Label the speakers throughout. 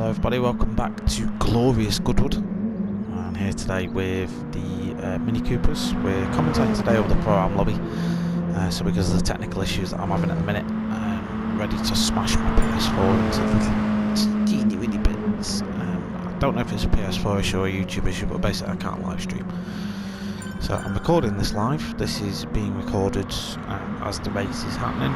Speaker 1: Hello everybody, welcome back to glorious Goodwood. I'm here today with the Mini Coopers. We're commentating today over the ProAm lobby. So because of the technical issues that I'm having at the minute, I'm ready to smash my PS4 into little teeny weeny bits. I don't know if it's a PS4 issue or a YouTube issue, but basically I can't live stream. So I'm recording this live. This is being recorded as the race is happening.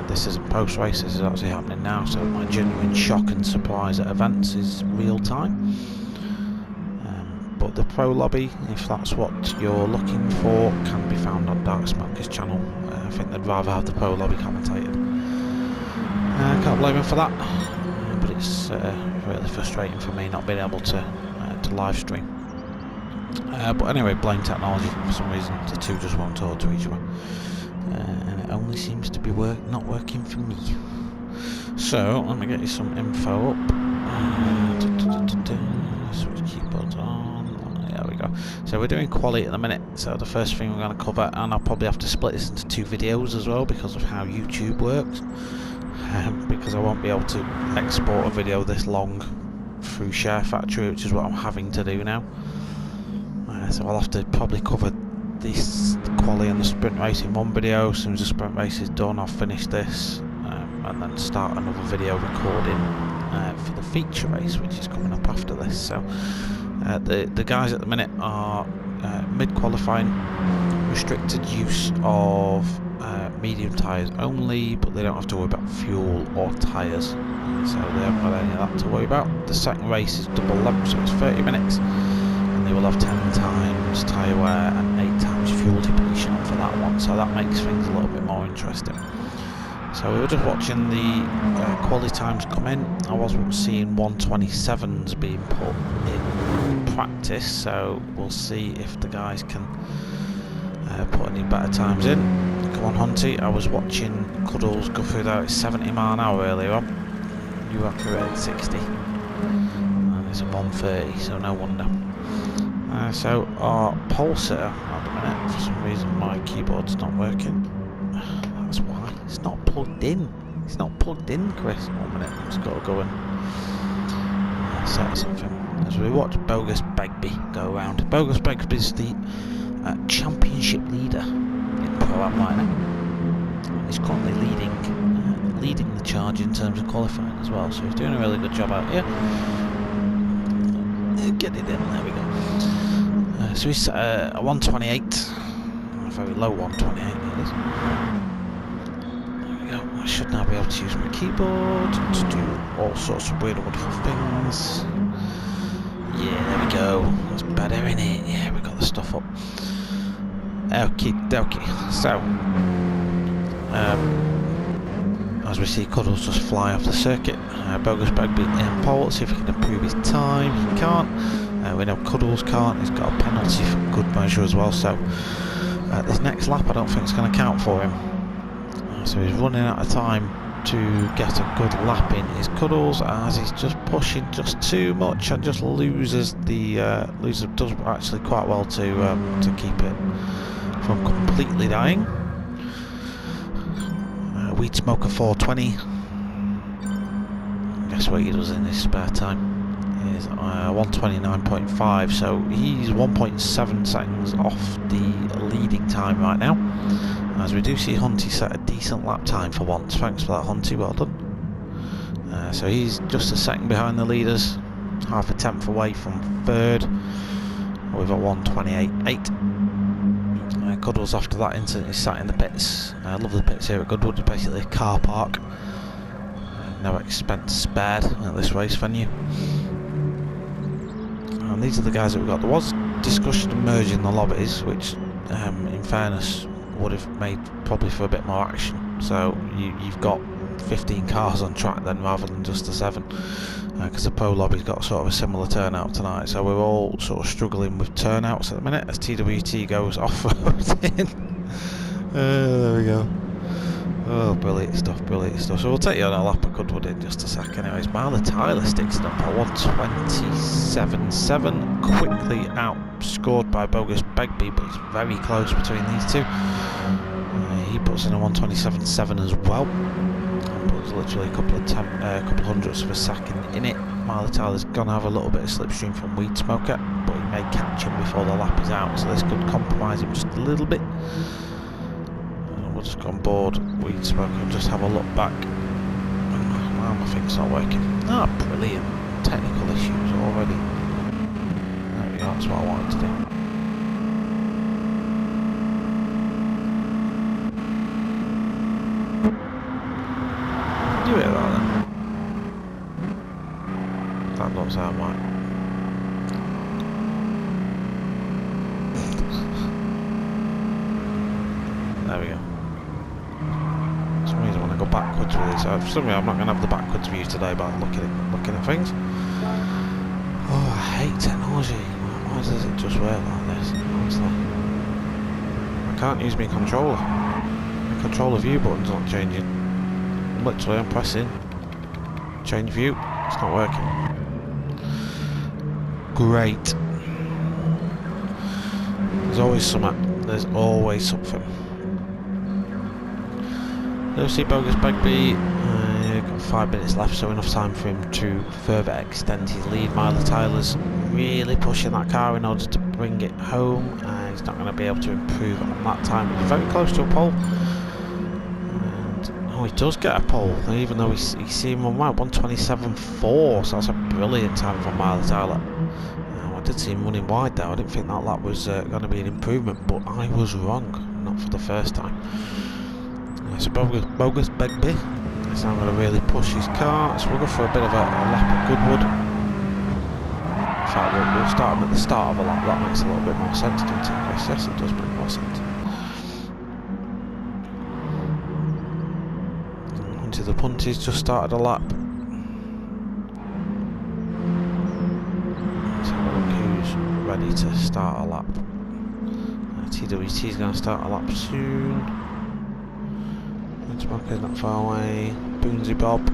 Speaker 1: This isn't post-race, this is actually happening now, so my genuine shock and surprise at events is real time. But the Pro Lobby, if that's what you're looking for, can be found on Dark Smoker's channel. I think they'd rather have the Pro Lobby commentated. I can't blame them for that, but it's really frustrating for me not being able to live stream. But anyway, blame technology. For some reason the two just won't talk to each other, and it only seems to be not working for me. So let me get you some info up. Switch keyboards on. There we go. So we're doing quality at the minute. So the first thing we're going to cover, and I'll probably have to split this into two videos as well because of how YouTube works, because I won't be able to export a video this long through Share Factory, which is what I'm having to do now. So I'll have to probably cover this quali and the sprint race in one video. As soon as the sprint race is done, I'll finish this and then start another video recording for the feature race, which is coming up after this. So the guys at the minute are mid-qualifying, restricted use of medium tyres only, but they don't have to worry about fuel or tyres, so they haven't got any of that to worry about. The second race is double length, so it's 30 minutes. They will have 10 times tyre wear and 8 times fuel depletion for that one, so that makes things a little bit more interesting. So we were just watching the quality times come in. I was seeing 127s being put in practice, so we'll see if the guys can put any better times in. Come on Hunty, I was watching Cuddles go through that at 70 mile an hour earlier on. You were at 60 and it's a 130, so no wonder. So our pole sitter at the minute, for some reason my keyboard's not working. That's why. It's not plugged in. It's not plugged in, Chris. 1 minute, I've just got to go and set something. As we watch Bogus Begbie go around. Bogus Begbie is the championship leader in ProAm right now. And he's currently leading the charge in terms of qualifying as well. So he's doing a really good job out here. Get it in, there we go. So he's a 128, a very low 128 it is. There we go. I should now be able to use my keyboard to do all sorts of weird wonderful things. Yeah, there we go. That's better, isn't it? Yeah, we got the stuff up. Okie dokie. So, as we see Cuddles just fly off the circuit. Bogus Begbie in pole. Let's see if he can improve his time. He can't. We know Cuddles can't. He's got a penalty for good measure as well. So this next lap I don't think it's going to count for him. So he's running out of time to get a good lap in. Is Cuddles, as he's just pushing just too much and just does actually quite well to keep it from completely dying. Weed Smoker 420. Guess what he does in his spare time? Is 129.5, so he's 1.7 seconds off the leading time right now. As we do see Hunty set a decent lap time for once. Thanks for that, Hunty, well done. So he's just a second behind the leaders, half a tenth away from third with a 128.8. Cuddles after that incident is sat in the pits. I love the pits here at Goodwood. It's basically a car park. No expense spared at this race venue. And these are the guys that we've got. There was discussion of merging the lobbies, which in fairness would have made probably for a bit more action. So you've got 15 cars on track then rather than just the 7, because the Pro Lobby's got sort of a similar turnout tonight. So we're all sort of struggling with turnouts at the minute as TWT goes off-roading. There we go. Oh, brilliant stuff, brilliant stuff. So we'll take you on a lap of Goodwood in just a sec. Anyways, Marla Tyler sticks it up at 127.7, quickly outscored by Bogus Begbie, but it's very close between these two. He puts in a 127.7 as well. But There's literally a couple of hundredths of a second in it. Miley Tyler's going to have a little bit of slipstream from Weed Smoker, but he may catch him before the lap is out, so this could compromise him just a little bit. And we'll just go on board Weed Smoker and just have a look back. Well, my thing's not working. Ah, brilliant. Technical issues already. There we go, that's what I wanted to do. Do it like that. That looks out right. There we go. For some reason when I go backwards with this, for some reason I'm not going to have the backwards view today, but looking at things. Oh, I hate technology. Why does it just work like this? Honestly, I can't use my controller. My controller view button's not changing. Literally, I'm pressing change view. It's not working. Great. There's always something. There's always something. Lucy Bogus Begbie. Got 5 minutes left, so enough time for him to further extend his lead. Miley Tyler's really pushing that car in order to bring it home. He's not going to be able to improve on that time. He's very close to a pole. Oh, he does get a pole, even though he's seen him on 1:27.4, so that's a brilliant time for Miley Tyler. I did see him running wide there. I didn't think that lap was going to be an improvement, but I was wrong, not for the first time. So Bogus Begbie is now going to really push his car, so we'll go for a bit of a lap at Goodwood. In fact, we'll start him at the start of a lap. That makes a little bit more sense, doesn't it, Chris? Yes, it does make more sense. The punties just started a lap. Let's have a look who's ready to start a lap. TWT is going to start a lap soon. Smoker's not far away. Boonsy Bob,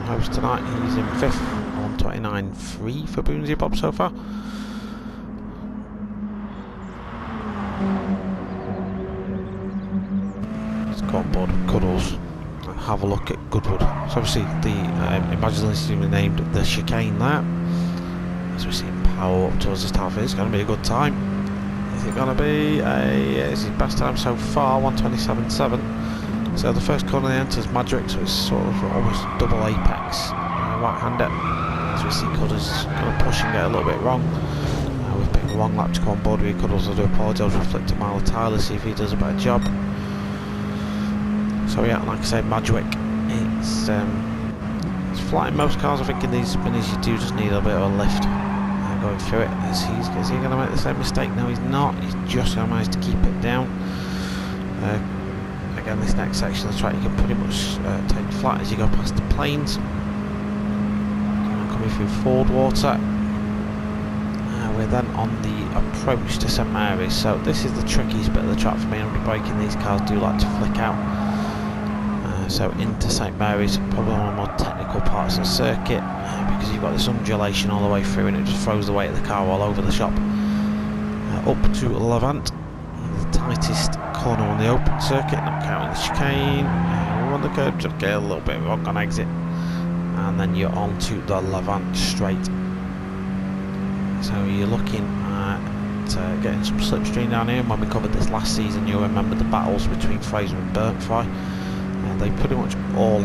Speaker 1: host tonight, he's in 5th, 1:29.3 for Boonsy Bob so far. Let's go on board Cuddles. Have a look at Goodwood. So obviously the Imagine this team named the chicane there. As we see him power up towards the start of it, it's going to be a good time. Is it going to be is his best time so far, 1:27.7. So the first corner he enters Madrick, so it's sort of almost double apex right-hander. As we see Cuddles kind of pushing it a little bit wrong. We've picked the wrong lap to go on board with Cuddles. I do apologise. We'll flip to Miley Tyler, see if he does a better job. So yeah, like I said, Madrick, it's flying most cars. I think in these minis you do just need a bit of a lift going through it. Is he going to make the same mistake? No, he's not. He's just going to manage to keep it down. Again, this next section of the track you can pretty much take flat as you go past the plains. Coming through Ford Water. We're then on the approach to St Mary's. So this is the trickiest bit of the track for me. I'm braking. These cars do like to flick out. So into St Mary's, probably one of the more technical parts of the circuit, because you've got this undulation all the way through and it just throws the weight of the car all over the shop. Up to Levant, the tightest corner on the open circuit, not counting the chicane. We're on the curb, just get a little bit wrong on exit, and then you're on to the Levant straight. So you're looking at getting some slipstream down here, and when we covered this last season you'll remember the battles between Fraser and Burntfry. They pretty much all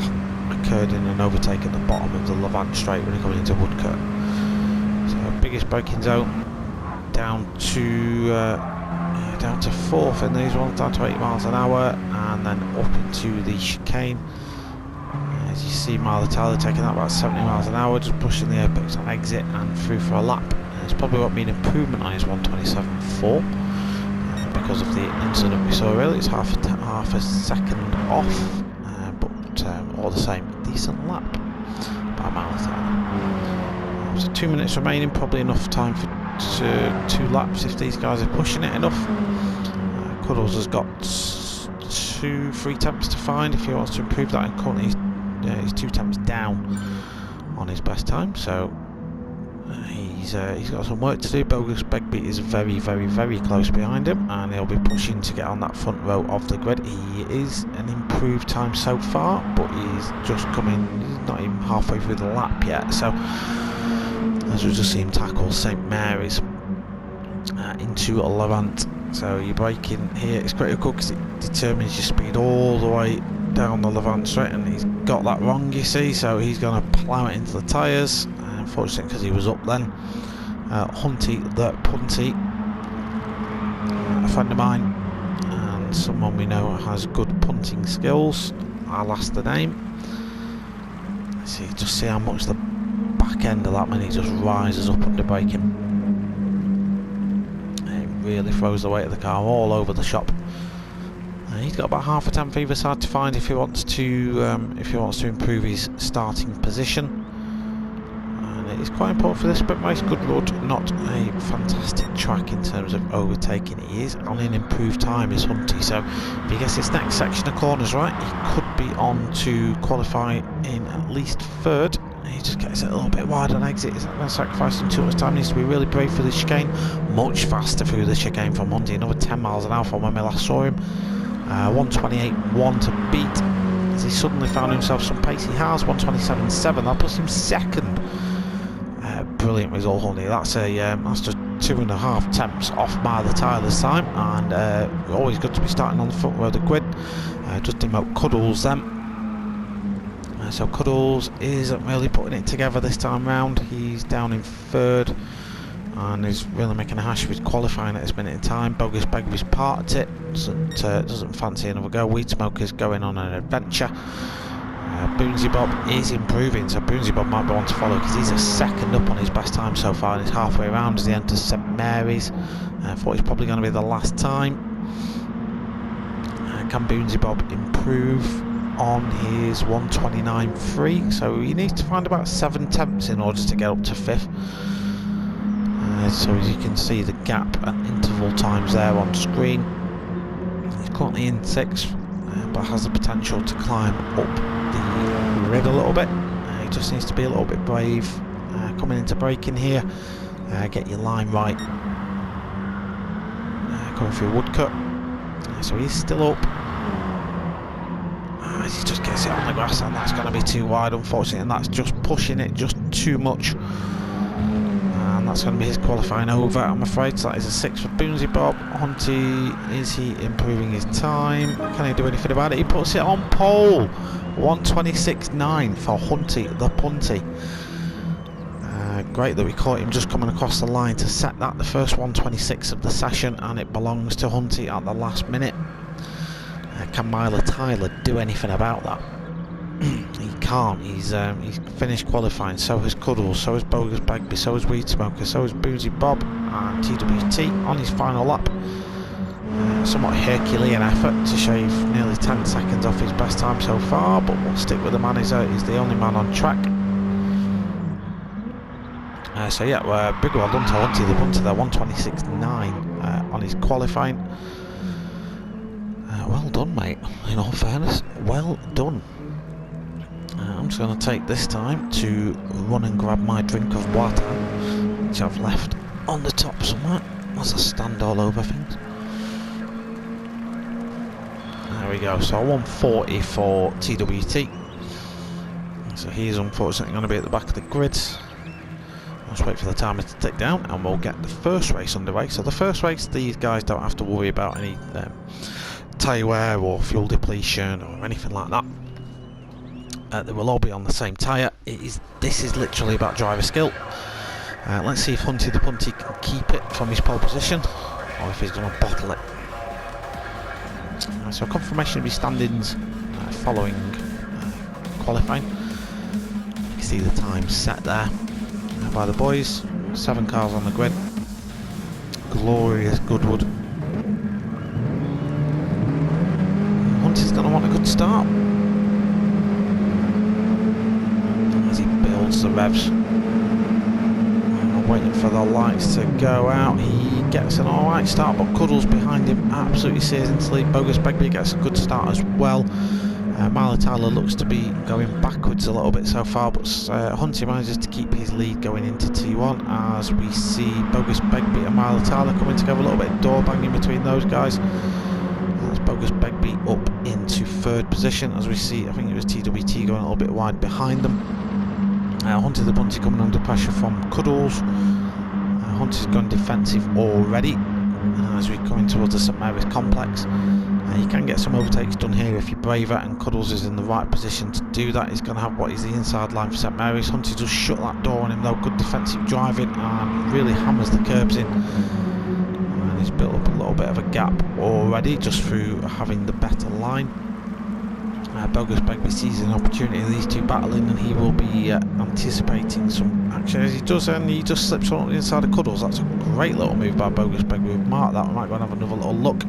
Speaker 1: occurred in an overtake at the bottom of the Levant straight when you're coming into Woodcote. So biggest braking zone down to 4th in these ones, down to 80 miles an hour, and then up into the chicane. As you see, Miley Tyler taking that about 70 miles an hour, just pushing the apex on exit and through for a lap. It's probably won't be an improvement on his 1:27.4 because of the incident we saw earlier. It's half a second off. All the same, decent lap by Miley Tyler. So 2 minutes remaining, probably enough time for 2 laps if these guys are pushing it enough. Cuddles has got 3 temps to find if he wants to improve that, and currently he's 2 temps down on his best time, so He's got some work to do. Bogus Begbie is very, very, very close behind him, and he'll be pushing to get on that front row of the grid. He is an improved time so far, but he's just coming. He's not even halfway through the lap yet. So as we just see him tackle St Mary's into Levant. So you're braking here. It's critical because it determines your speed all the way down the Levant straight, and he's got that wrong, you see. So he's going to plough it into the tyres. Unfortunately, because he was up then. Hunty the Punty, a friend of mine and someone we know has good punting skills. I'll ask the name. See, just see how much the back end of that mini just rises up under braking. It really throws the weight of the car all over the shop. He's got about half a tenth either side to find if he wants to improve his starting position. It's quite important for this sprint race. Goodwood, not a fantastic track in terms of overtaking. He is on an improved time, is Hunty. So if he gets this next section of corners right, he could be on to qualify in at least third. He just gets it a little bit wide on exit. Is that going to sacrifice him too much time? He needs to be really brave for the chicane. Much faster through the chicane from Hunty. Another 10 miles an hour from when we last saw him. 128.1 to beat. As he suddenly found himself some pace. He has 127.7. That puts him second. Brilliant result, Honey. That's just 2.5 tenths off by the tyre this time, and always good to be starting on the front row of the grid. Just demote Cuddles then. So Cuddles isn't really putting it together this time round. He's down in third, and he's really making a hash of his qualifying at this minute in time. Bogus Begbie's parked it. Doesn't fancy another go. Weed Smoker's going on an adventure. Boonsy Bob is improving, so Boonsy Bob might be one to follow because he's a second up on his best time so far, and he's halfway around as he enters St Mary's. I thought it's probably going to be the last time. Can Boonsy Bob improve on his 129.3? So he needs to find about 7 tenths in order to get up to 5th. So as you can see, the gap and interval times there on screen. He's currently in 6th. But has the potential to climb up the grid a little bit. He just needs to be a little bit brave coming into braking here. Get your line right. Coming through Woodcut. So he's still up. He just gets it on the grass, and that's going to be too wide, unfortunately, and that's just pushing it just too much. And that's going to be his qualifying over, I'm afraid. So that is a 6 for Boonsy Bob. Hunty, is he improving his time? Can he do anything about it? He puts it on pole. 126.9 for Hunty the Punty. Great that we caught him just coming across the line to set that, the first 126 of the session, and it belongs to Hunty at the last minute. Can Myler Tyler do anything about that? He can't. He's finished qualifying. So has Cuddles, so has Bogus Begbie, so has Weed Smoker, so has Boozy Bob, and TWT on his final lap. Somewhat Herculean effort to shave nearly 10 seconds off his best time so far, but we'll stick with the man. He's the only man on track. So yeah, big well done to Hunty the Punter there, 126.9 on his qualifying. Well done, mate, in all fairness, well done. I'm just going to take this time to run and grab my drink of water, which I've left on the top somewhere, as I stand all over things. There we go, so 140 for TWT. So he's unfortunately going to be at the back of the grid. Let's wait for the timer to tick down and we'll get the first race underway. So the first race, these guys don't have to worry about any tyre wear or fuel depletion or anything like that. They will all be on the same tyre. This is literally about driver skill. Let's see if Hunty the Punty can keep it from his pole position or if he's going to bottle it. So confirmation of his standings following qualifying. You can see the time set there by the boys. 7 cars on the grid. Glorious Goodwood. Hunty's going to want a good start as he builds the revs. Waiting for the lights to go out. He gets an alright start, but Cuddles behind him absolutely sears into sleep. Bogus Begbie gets a good start as well. Marley Tyler looks to be going backwards a little bit so far, but Hunty manages to keep his lead going into T1 as we see Bogus Begbie and Marley Tyler coming together a little bit, door banging between those guys. That's Bogus Begbie up into third position as we see, I think it was TWT going a little bit wide behind them. Hunty the Bunty coming under pressure from Cuddles. Hunty's gone defensive already as we come in towards the St Mary's complex. You can get some overtakes done here if you're braver, and Cuddles is in the right position to do that. He's going to have what is the inside line for St Mary's. Hunty does shut that door on him though, good defensive driving, and really hammers the curbs in. And he's built up a little bit of a gap already just through having the better line. Bogus Begbie sees an opportunity in these two battling, and he will be anticipating some action as he does, and he just slips on the inside of Cuddles. That's a great little move by Bogus Begbie. We've marked that, we might go and have another little look.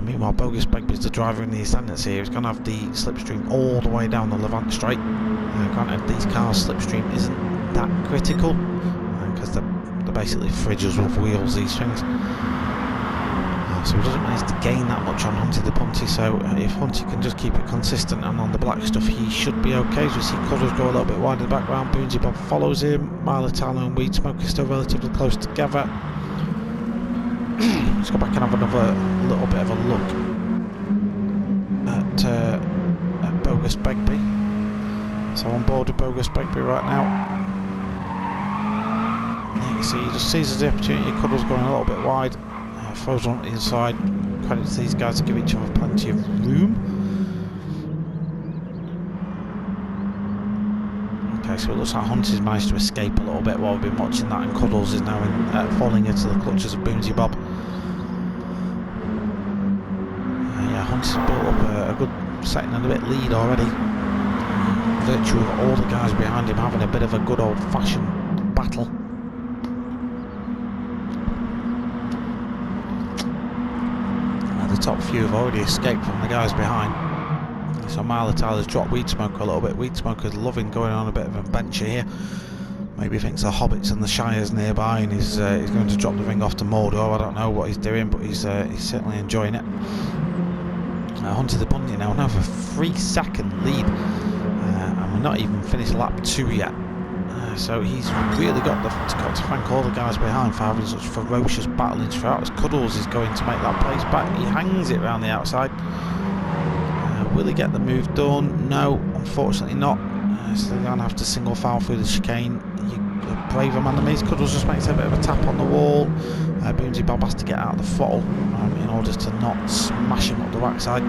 Speaker 1: Meanwhile, Bogus Begbie is the driver in the ascendancy here. He's going to have the slipstream all the way down the Levant Straight. Granted, these cars' slipstream isn't that critical because they're basically fridges with wheels, these things. So he doesn't manage to gain that much on Hunty the Punty, so if Hunty can just keep it consistent and on the black stuff, he should be okay. As we see Cuddles go a little bit wide in the background, Boonsy Bob follows him, Marley Tyler and Weed Smoke are still relatively close together. Let's go back and have another little bit of a look at Bogus Begbie. So on board with Bogus Begbie right now. You can see he just seizes the opportunity, Cuddles going a little bit wide. Throws on the inside, credit to these guys to give each other plenty of room. Okay, so it looks like Hunty's managed to escape a little bit while we've been watching that, and Cuddles is now falling into the clutches of Boonsy Bob. Yeah, Hunty's built up a good second and a bit lead already. Virtue of all the guys behind him having a bit of a good old-fashioned battle. The top few have already escaped from the guys behind. So Marley Tyler's dropped Weed Smoker a little bit. Weed Smoker's loving going on a bit of an adventure here. Maybe he thinks the Hobbits and the Shire's nearby, and he's going to drop the ring off to Mordor. I don't know what he's doing, but he's certainly enjoying it. Hunty the Bunty now have a 3-second lead, and we're not even finished lap 2 yet. So he's really got to thank all the guys behind for having such ferocious battling throughout. As Cuddles is going to make that place back, he hangs it around the outside. Will he get the move done? No, unfortunately not. So they're going to have to single file through the chicane. A braver man than me. Cuddles just makes a bit of a tap on the wall. Boonsy Bob has to get out of the throttle in order to not smash him up the backside.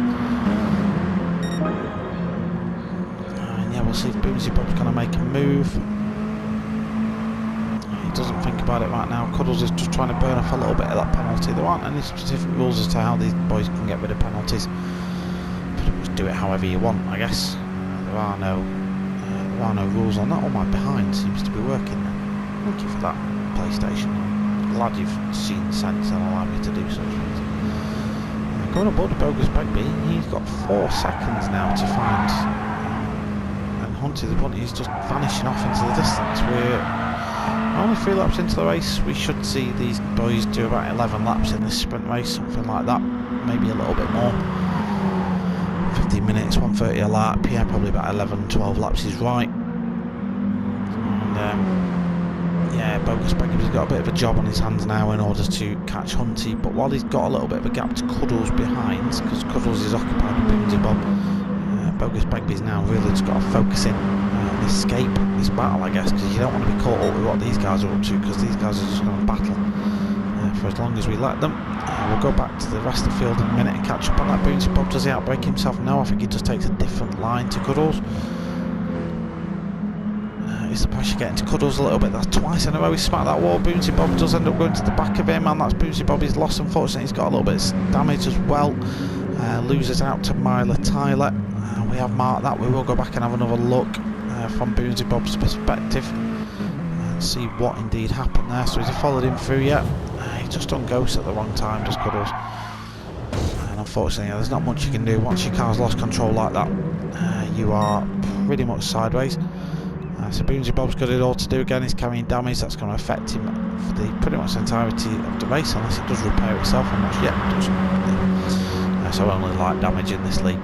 Speaker 1: And yeah, we'll see if Boonsy Bob's going to make a move. Doesn't think about it right now. Cuddles is just trying to burn off a little bit of that penalty. There aren't any specific rules as to how these boys can get rid of penalties. Pretty much do it however you want, I guess. There are no rules on that. All my behind seems to be working. Thank you for that, PlayStation. I'm glad you've seen sense and allowed me to do such things. Going aboard the Bogus Begbie, he's got 4 seconds now to find. And Hunty the Bunty is just vanishing off into the distance. We're only 3 laps into the race. We should see these boys do about 11 laps in this sprint race, something like that, maybe a little bit more. 15 minutes, 1:30 a lap, yeah, probably about 11-12 laps is right. And yeah, Bogus Begbie's got a bit of a job on his hands now in order to catch Hunty, but while he's got a little bit of a gap to Cuddles behind, because Cuddles is occupied with Boonsy Bob, Bogus Begbie's now really just got to focus in and escape this battle, I guess, because you don't want to be caught up with what these guys are up to, because these guys are just going to battle for as long as we let them. We'll go back to the rest of the field in a minute and catch up on that. Boonsy Bob, does he outbrake himself? No, I think he just takes a different line to Cuddles. Is the pressure getting to Cuddles a little bit? That's twice in a row he smacked that wall. Boonsy Bob does end up going to the back of him, and that's Boonsy Bob. He's lost, unfortunately. He's got a little bit of damage as well. Loses out to Marley Tyler. We have marked that. We will go back and have another look from Boonsy Bob's perspective and see what indeed happened there. So has he followed him through yet? He just done ghosts at the wrong time, just Cuddles. And unfortunately, there's not much you can do once your car's lost control like that. You are pretty much sideways. So Boonsy Bob's got it all to do again. He's carrying damage that's going to affect him for the pretty much entirety of the race, unless it does repair itself, and not yet it doesn't. So only light damage in this league.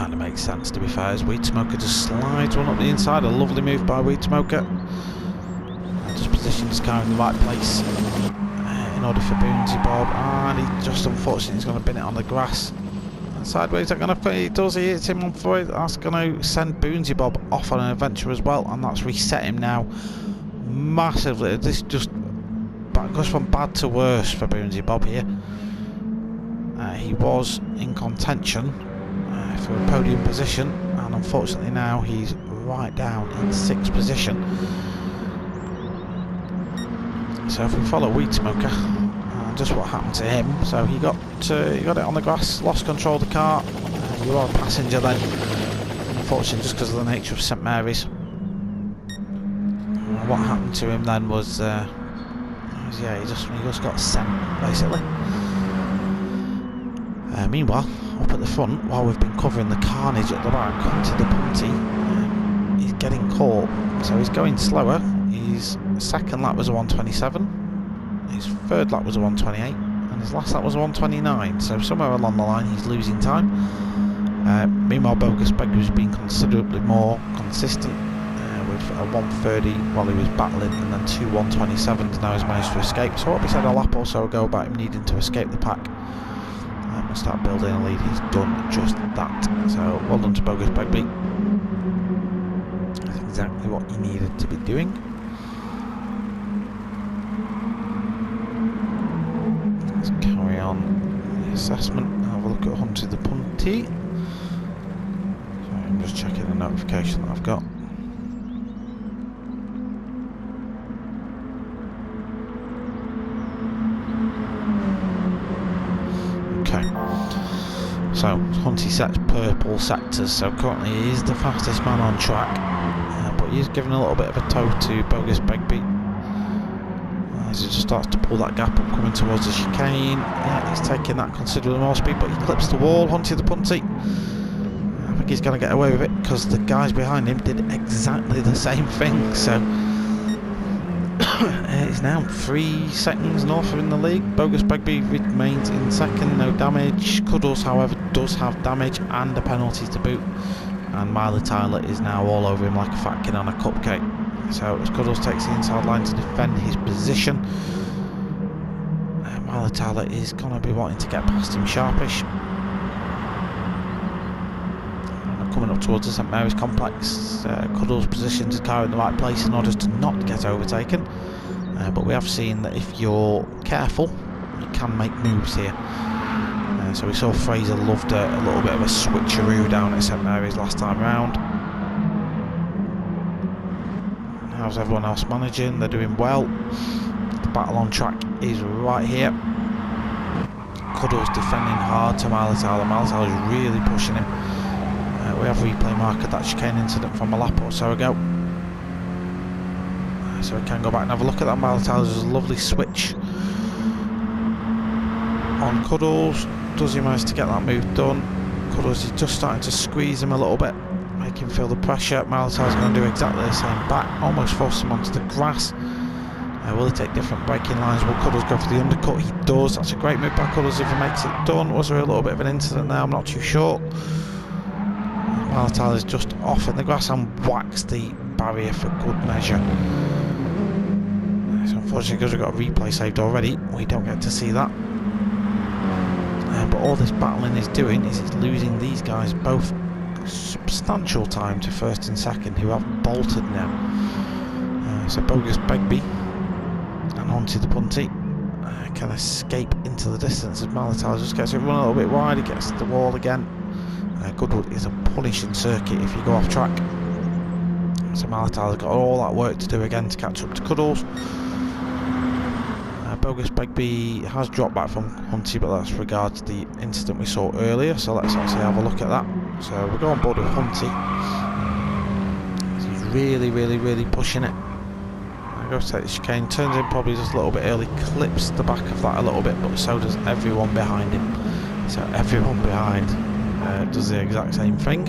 Speaker 1: kind of makes sense, to be fair, as Weed Smoker just slides one up the inside. A lovely move by Weed Smoker. Just positioned his car in the right place in order for Boonsy Bob, and he just unfortunately is going to bin it on the grass. And sideways, they're going to put it, does he hits him on foot? That's going to send Boonsy Bob off on an adventure as well, and that's reset him now massively. This just goes from bad to worse for Boonsy Bob here. He was in contention for a podium position, and unfortunately now he's right down in 6th position. So if we follow Weed Smoker, just what happened to him, so he got it on the grass, lost control of the car. You are a passenger then, unfortunately, just because of the nature of St Mary's. What happened to him then was, yeah, he just got sent basically. Meanwhile, up at the front, while we've been covering the carnage at the back, onto the punty, he's getting caught, so he's going slower. His second lap was a 1:27, his third lap was a 1:28, and his last lap was a 1:29, so somewhere along the line he's losing time. Meanwhile, Bogus Beggar's been considerably more consistent, with a 1:30 while he was battling, and then 2 1:27s. Now he's managed to escape. So what we said a lap or so ago about him needing to escape the pack and start building a lead, he's done just that. So well done to Bogus Begbie. That's exactly what he needed to be doing. Let's carry on the assessment. Have a look at Hunter the Punty. Sorry, I'm just checking the notification that I've got. So Hunty sets purple sectors, so currently he is the fastest man on track, but he is giving a little bit of a toe to Bogus Begbie as he just starts to pull that gap up coming towards the chicane. Yeah, he's taking that considerably more speed, but he clips the wall. Hunty the Punty, I think he's going to get away with it because the guys behind him did exactly the same thing. So he's now 3 seconds north in the league. Bogus Begbie remains in second, no damage. Cuddles, however, does have damage and a penalty to boot, and Miley Tyler is now all over him like a fat kid on a cupcake. So as Cuddles takes the inside line to defend his position, Miley Tyler is going to be wanting to get past him sharpish. Coming up towards the St Mary's complex, Cuddles positions his car in the right place in order to not get overtaken, but we have seen that if you're careful you can make moves here. So we saw Fraser loved a little bit of a switcheroo down at St Mary's last time round. How's everyone else managing? They're doing well. The battle on track is right here. Cuddles defending hard to Miley Tyler. Miley Tyler's really pushing him. We have replay marked that chicane incident from a lap or so ago, so we can go back and have a look at that. Miley Tyler's a lovely switch on Cuddles. Does he manage to get that move done? Cuddles is just starting to squeeze him a little bit, make him feel the pressure. Miley Tyler's going to do exactly the same back, almost force him onto the grass. Will he take different braking lines? Will Cuddles go for the undercut? He does. That's a great move by Cuddles if he makes it done. Was there a little bit of an incident there? I'm not too sure. Miley Tyler's just off in the grass and whacks the barrier for good measure. So unfortunately, because we've got a replay saved already, we don't get to see that. But all this battling is doing is it's losing these guys both substantial time to first and second, who have bolted now. So Bogus Begbie and Hunty the Punty can escape into the distance as Miley Tyler just gets it run a little bit wide. He gets to the wall again. Goodwood is a punishing circuit if you go off track, so Miley Tyler's got all that work to do again to catch up to Cuddles. Bogus Begbie has dropped back from Hunty, but that's regards the incident we saw earlier, so let's actually have a look at that. So we go on board with Hunty. He's really pushing it. Goes to take the chicane, turns in probably just a little bit early, clips the back of that a little bit, but so does everyone behind him. So everyone behind does the exact same thing.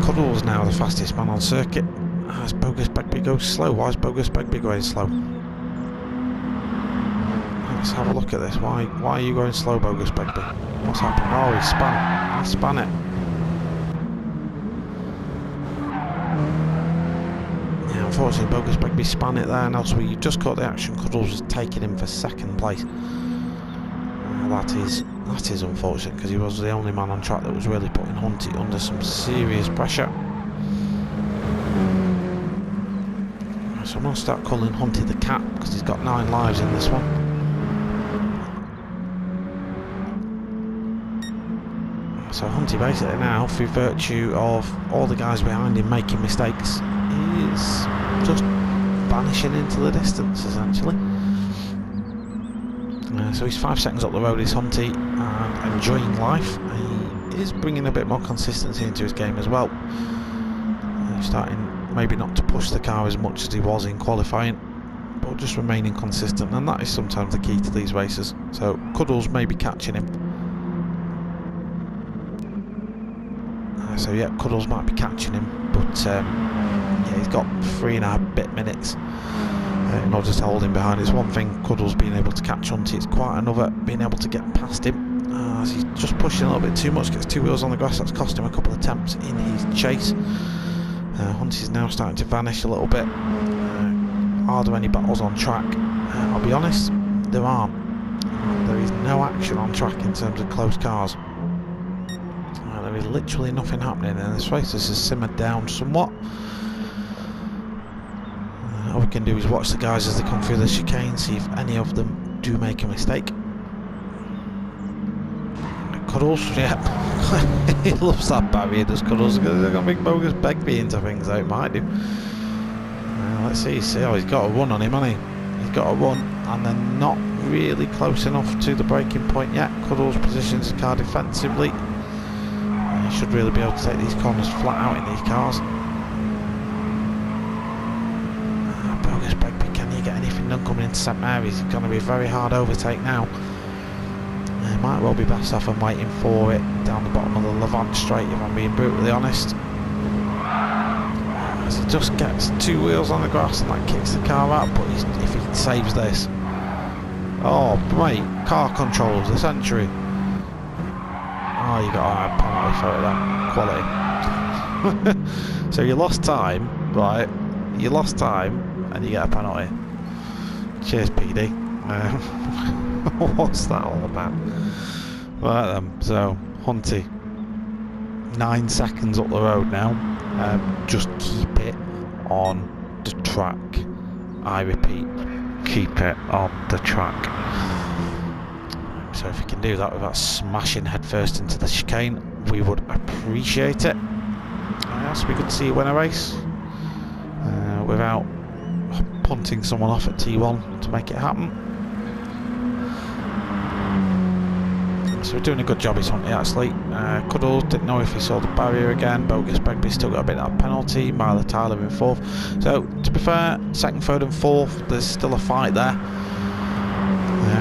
Speaker 1: Cuddles now the fastest man on circuit as Bogus Begbie goes slow. Why is Bogus Begbie going slow? Let's have a look at this. Why are you going slow, Bogus Begbie? What's happened? Oh, he spun it. He spun it. Yeah, unfortunately, Bogus Bagby spun it there, and else we just caught the action. Cuddles was taking him for second place. That is unfortunate, because he was the only man on track that was really putting Hunty under some serious pressure. So I'm going to start calling Hunty the cat, because he's got 9 lives in this one. So Hunty basically now, through virtue of all the guys behind him making mistakes, is just vanishing into the distance, essentially. So he's 5 seconds up the road, is Hunty, and enjoying life. He is bringing a bit more consistency into his game as well. He's starting maybe not to push the car as much as he was in qualifying, but just remaining consistent, and that is sometimes the key to these races. So Cuddles may be catching him. So yeah, Cuddles might be catching him, but yeah, he's got 3.5 minutes in order to hold him behind. It's one thing Cuddles being able to catch Hunty, it's quite another being able to get past him. As he's just pushing a little bit too much, gets 2 wheels on the grass. That's cost him a couple of attempts in his chase. Hunty's now starting to vanish a little bit. Are there any battles on track? I'll be honest, there aren't. There is no action on track in terms of close cars. There is literally nothing happening in this race. This has simmered down somewhat. All we can do is watch the guys as they come through the chicane, see if any of them do make a mistake. Cuddles, yeah, he loves that barrier, does Cuddles. They're going to make Bogus Bagby into things, out might do. Let's see, oh, he's got a run on him, hasn't he? He's got a run, and they're not really close enough to the braking point yet. Cuddles positions the car defensively. He should really be able to take these corners flat out in these cars. Bogus Bagby, can he get anything done coming into St Mary's? It's going to be a very hard overtake now. Might well be best off and waiting for it down the bottom of the Levant straight, if I'm being brutally honest. As he just gets 2 wheels on the grass, and that kicks the car out, but if he saves this... Oh, mate, car controls the century. Oh, you got a penalty for it then. Quality. So you lost time, right? You lost time, and you get a penalty. Cheers, PD. What's that all about? Right then, so Hunty, 9 seconds up the road now. Just keep it on the track. I repeat, keep it on the track. So if you can do that without smashing headfirst into the chicane, we would appreciate it. So we could see you win a race without punting someone off at T1 to make it happen. So we're doing a good job, is Hunty, actually. Cuddles didn't know if he saw the barrier again. Bogus Bagby still got a bit of that penalty. Myler Tyler in 4th. So to be fair, 2nd, 3rd and 4th, there's still a fight there.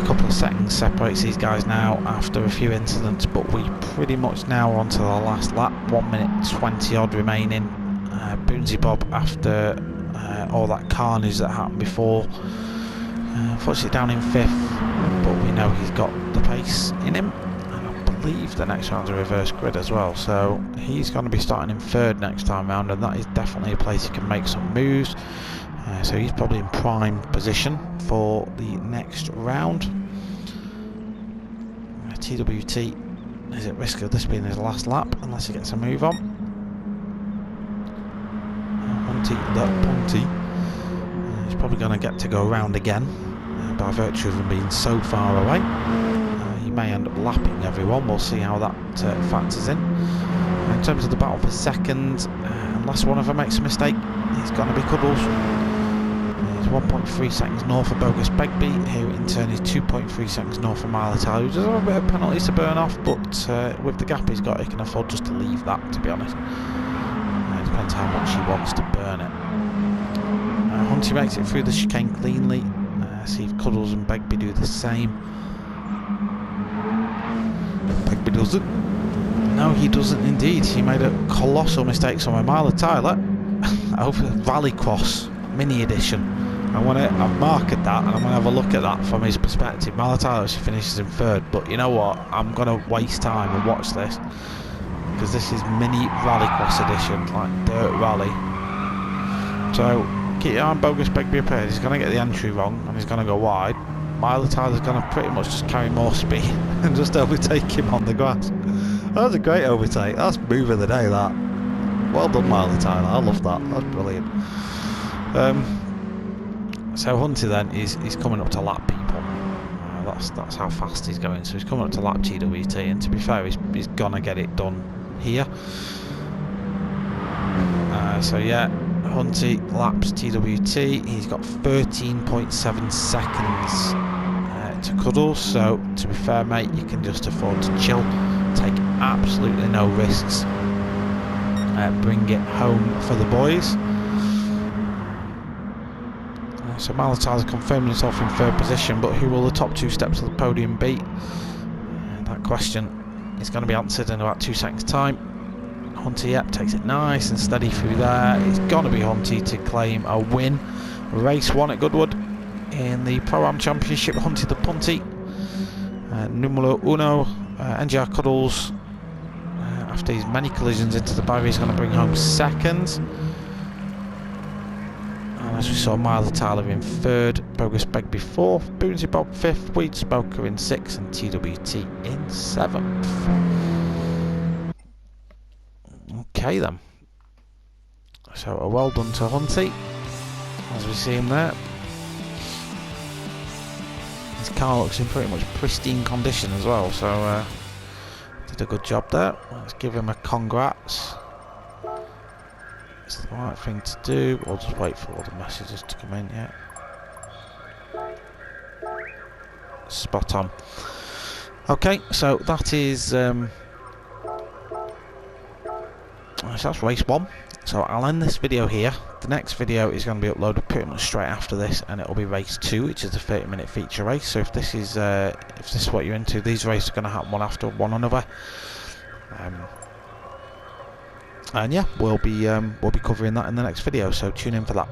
Speaker 1: A couple of seconds separates these guys now after a few incidents, but we pretty much now are on to the last lap. 1 minute 20 odd remaining. Boonsy Bob, after all that carnage that happened before, unfortunately down in 5th, but we know he's got the pace in him. I believe the next round's a reverse grid as well, so he's going to be starting in 3rd next time round, and that is definitely a place he can make some moves. So he's probably in prime position for the next round. TWT is at risk of this being his last lap unless he gets a move on. Punty, he's probably going to get to go round again by virtue of him being so far away. He may end up lapping everyone. We'll see how that factors in. In terms of the battle for 2nd, unless one of them makes a mistake, it's going to be Cuddles. He's 1.3 seconds north of Bogus Bagby. Here in turn is 2.3 seconds north of Myler Tyler, who does have a bit of penalties to burn off, but with the gap he's got, he can afford just to leave that, to be honest. It depends how much he wants to burn it. Hunty makes it through the chicane cleanly. See if Cuddles and Bagby do the same. Bagby doesn't. No, he doesn't indeed. He made a colossal mistake somewhere. Myler Tyler over Valley Cross mini edition I've marked that, and I'm gonna have a look at that from his perspective. Malatai actually finishes in third, but you know what? I'm gonna waste time and watch this because this is mini rallycross edition, like dirt rally. So keep your eye on Bogus Begbie appeared. He's gonna get the entry wrong and he's gonna go wide. Malatai is gonna pretty much just carry more speed and just overtake him on the grass. That was a great overtake. That's move of the day. That. Well done, Malatai. I love that. That's brilliant. So Hunty then is coming up to lap people. That's how fast he's going. So he's coming up to lap TWT, and to be fair, he's gonna get it done here. So yeah, Hunty laps TWT. He's got 13.7 seconds to Cuddles. So to be fair, mate, you can just afford to chill, take absolutely no risks, bring it home for the boys. So Malatai confirmed himself in third position, but who will the top two steps of the podium be? That question is going to be answered in about 2 seconds' time. Hunty, yep, takes it nice and steady through there. It's going to be Hunty to claim a win. Race 1 at Goodwood in the Pro-Am Championship. Hunty the Punty. Numero uno, NGR Cuddles. After his many collisions into the barrier, he's going to bring home second. As we saw, Miley Tyler in third, Bogus Begbie fourth, Boonsy Bob fifth, Weed Spoker in sixth, and TWT in seventh. Okay then. So a well done to Hunty, as we see him there. His car looks in pretty much pristine condition as well, so did a good job there. Let's give him a congrats. It's the right thing to do. We'll just wait for all the messages to come in. Yeah, spot on. Okay, so that is so that's race 1. So I'll end this video here. The next video is going to be uploaded pretty much straight after this, and it'll be race 2, which is the 30-minute feature race. So if this is what you're into, these races are going to happen one after one another. And yeah, we'll be covering that in the next video, so tune in for that.